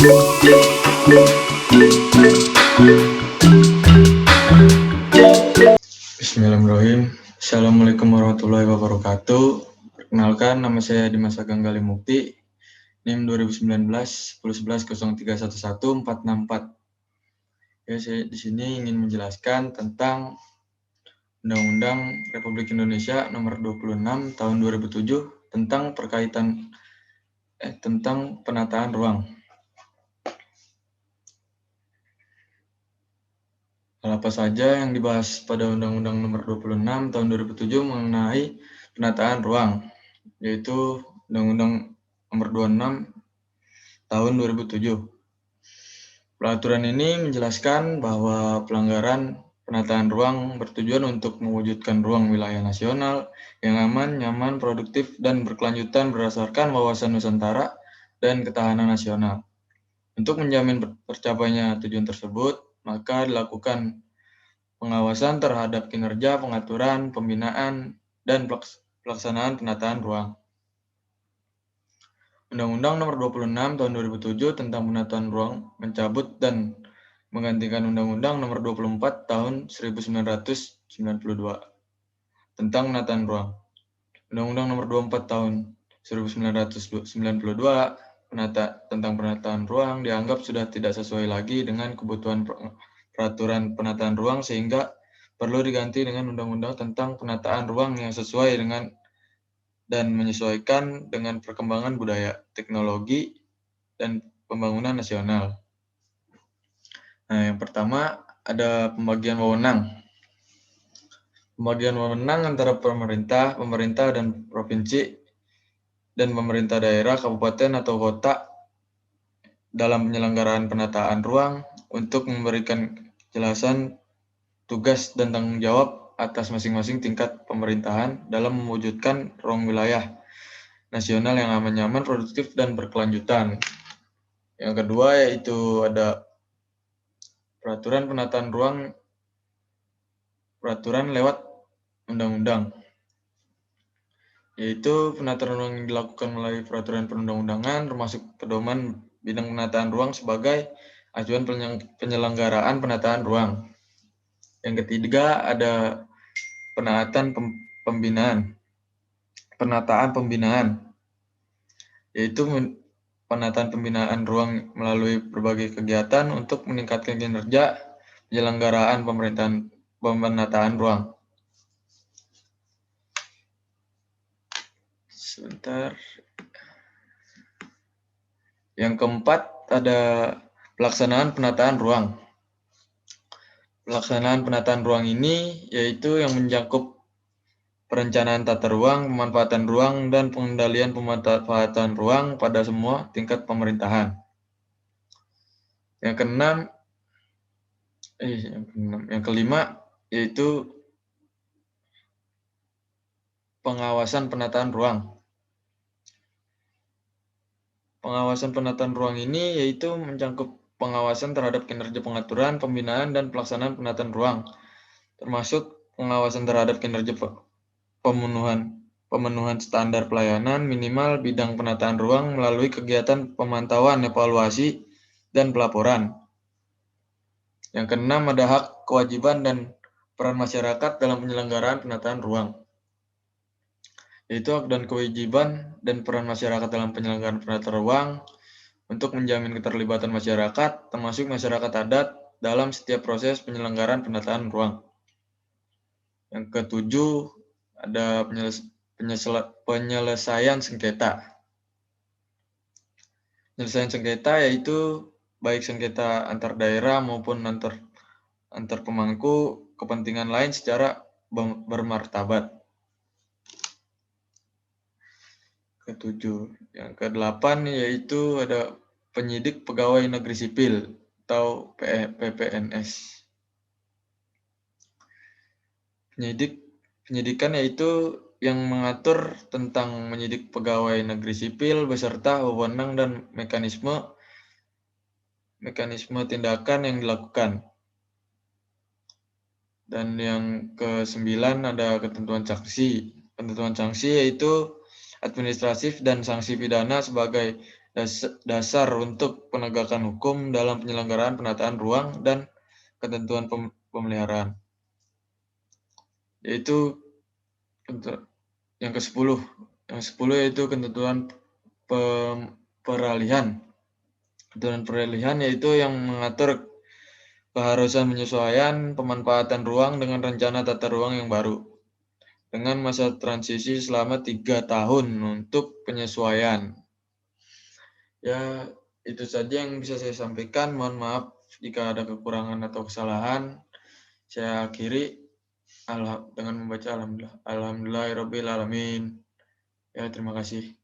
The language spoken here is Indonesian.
Bismillahirrahmanirrahim. Assalamualaikum warahmatullahi wabarakatuh. Perkenalkan, nama saya Dimas Ageng Galimukti, NIM 2019 10110311 Ya, saya di sini ingin menjelaskan tentang Undang-Undang Republik Indonesia Nomor 26 Tahun 2007 tentang penataan ruang. Hal apa saja yang dibahas pada Undang-Undang Nomor 26 Tahun 2007 mengenai penataan ruang, yaitu Undang-Undang Nomor 26 Tahun 2007. Peraturan ini menjelaskan bahwa pelanggaran penataan ruang bertujuan untuk mewujudkan ruang wilayah nasional yang aman, nyaman, produktif, dan berkelanjutan berdasarkan wawasan Nusantara dan ketahanan nasional. Untuk menjamin tercapainya tujuan tersebut, maka dilakukan pengawasan terhadap kinerja, pengaturan, pembinaan, dan pelaksanaan penataan ruang. Undang-Undang Nomor 26 Tahun 2007 tentang penataan ruang mencabut dan menggantikan Undang-Undang Nomor 24 Tahun 1992 tentang penataan ruang. Undang-Undang Nomor 24 Tahun 1992 tentang penataan ruang dianggap sudah tidak sesuai lagi dengan kebutuhan peraturan penataan ruang sehingga perlu diganti dengan undang-undang tentang penataan ruang yang sesuai dengan dan menyesuaikan dengan perkembangan budaya, teknologi, dan pembangunan nasional. Nah, yang pertama ada pembagian wewenang. Pembagian wewenang antara pemerintah dan provinsi dan pemerintah daerah, kabupaten atau kota dalam penyelenggaraan penataan ruang untuk memberikan kejelasan tugas dan tanggung jawab atas masing-masing tingkat pemerintahan dalam mewujudkan ruang wilayah nasional yang aman, nyaman, produktif, dan berkelanjutan. Yang kedua yaitu ada peraturan penataan ruang, peraturan lewat undang-undang. Yaitu penataan ruang yang dilakukan melalui peraturan perundang-undangan termasuk pedoman bidang penataan ruang sebagai acuan penyelenggaraan penataan ruang. Yang ketiga ada penataan pembinaan, yaitu penataan pembinaan ruang melalui berbagai kegiatan untuk meningkatkan kinerja penyelenggaraan penataan ruang. Sebentar. Yang keempat ada pelaksanaan penataan ruang. Pelaksanaan penataan ruang ini yaitu yang mencakup perencanaan tata ruang, pemanfaatan ruang, dan pengendalian pemanfaatan ruang pada semua tingkat pemerintahan. Yang kelima yaitu pengawasan penataan ruang. Pengawasan penataan ruang ini yaitu mencakup pengawasan terhadap kinerja pengaturan, pembinaan, dan pelaksanaan penataan ruang, termasuk pengawasan terhadap kinerja pemenuhan standar pelayanan minimal bidang penataan ruang melalui kegiatan pemantauan, evaluasi, dan pelaporan. Yang keenam ada hak, kewajiban, dan peran masyarakat dalam penyelenggaraan penataan ruang. Yaitu hak dan kewajiban dan peran masyarakat dalam penyelenggaraan penataan ruang untuk menjamin keterlibatan masyarakat, termasuk masyarakat adat, dalam setiap proses penyelenggaraan penataan ruang. Yang ketujuh ada penyelesaian sengketa. Penyelesaian sengketa yaitu baik sengketa antar daerah maupun antar pemangku kepentingan lain secara bermartabat. Ketujuh. Yang kedelapan yaitu ada penyidik pegawai negeri sipil atau PPNS. Penyidikan yaitu yang mengatur tentang menyidik pegawai negeri sipil beserta wewenang dan mekanisme tindakan yang dilakukan. Dan yang ke-9 ada ketentuan sanksi. Ketentuan sanksi yaitu administratif dan sanksi pidana sebagai dasar untuk penegakan hukum dalam penyelenggaraan penataan ruang dan ketentuan pemeliharaan. Yaitu yang ke-10. Yang 10 yaitu ketentuan peralihan. Ketentuan peralihan yaitu yang mengatur keharusan penyesuaian pemanfaatan ruang dengan rencana tata ruang yang baru dengan masa transisi selama 3 tahun untuk penyesuaian. Ya, itu saja yang bisa saya sampaikan. Mohon maaf jika ada kekurangan atau kesalahan. Saya akhiri dengan membaca alhamdulillah. Alhamdulillahirabbil alamin. Ya, terima kasih.